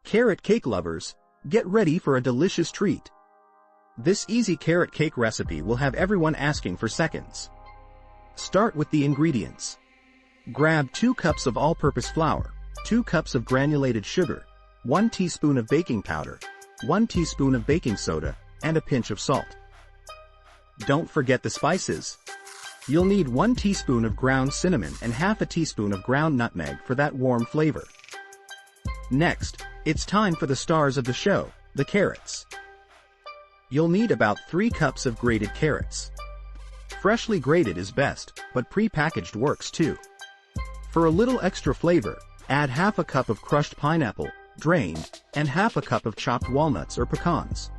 Carrot cake lovers, get ready for a delicious treat. This easy carrot cake recipe will have everyone asking for seconds. Start with the ingredients. Grab 2 cups of all-purpose flour, 2 cups of granulated sugar, 1 teaspoon of baking powder, 1 teaspoon of baking soda, and a pinch of salt. Don't forget the spices. You'll need 1 teaspoon of ground cinnamon and half a teaspoon of ground nutmeg for that warm flavor. Next, it's time for the stars of the show, the carrots. You'll need about 3 cups of grated carrots. Freshly grated is best, but pre-packaged works too. For a little extra flavor, add half a cup of crushed pineapple, drained, and half a cup of chopped walnuts or pecans.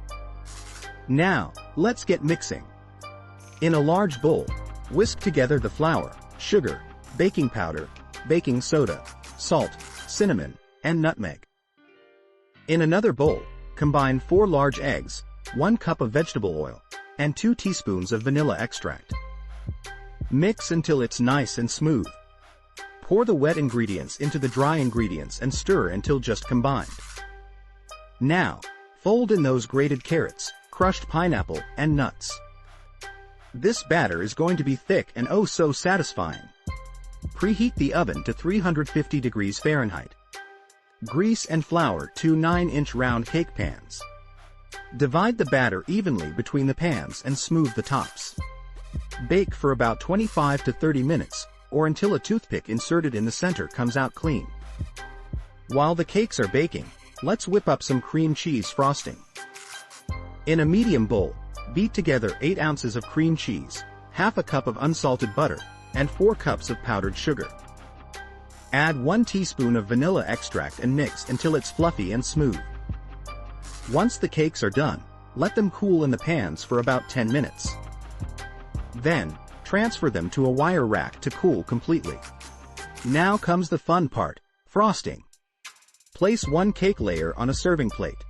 Now, let's get mixing. In a large bowl, whisk together the flour, sugar, baking powder, baking soda, salt, cinnamon, and nutmeg. In another bowl, combine 4 large eggs, 1 cup of vegetable oil, and 2 teaspoons of vanilla extract. Mix until it's nice and smooth. Pour the wet ingredients into the dry ingredients and stir until just combined. Now, fold in those grated carrots, crushed pineapple, and nuts. This batter is going to be thick and oh so satisfying. Preheat the oven to 350 degrees Fahrenheit. Grease and flour 2 9-inch round cake pans. Divide the batter evenly between the pans and smooth the tops. Bake for about 25 to 30 minutes, or until a toothpick inserted in the center comes out clean. While the cakes are baking, let's whip up some cream cheese frosting. In a medium bowl, beat together 8 ounces of cream cheese, half a cup of unsalted butter, and 4 cups of powdered sugar. Add 1 teaspoon of vanilla extract and mix until it's fluffy and smooth. Once the cakes are done, let them cool in the pans for about 10 minutes. Then, transfer them to a wire rack to cool completely. Now comes the fun part, frosting. Place 1 cake layer on a serving plate.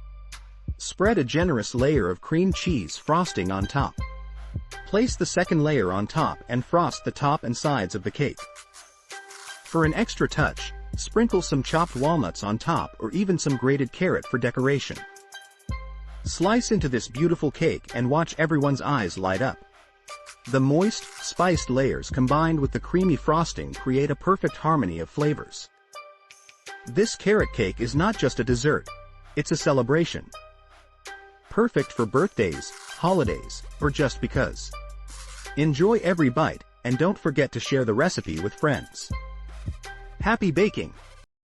Spread a generous layer of cream cheese frosting on top. Place the second layer on top and frost the top and sides of the cake. For an extra touch, sprinkle some chopped walnuts on top or even some grated carrot for decoration. Slice into this beautiful cake and watch everyone's eyes light up. The moist, spiced layers combined with the creamy frosting create a perfect harmony of flavors. This carrot cake is not just a dessert, it's a celebration. Perfect for birthdays, holidays, or just because. Enjoy every bite, and don't forget to share the recipe with friends. Happy baking!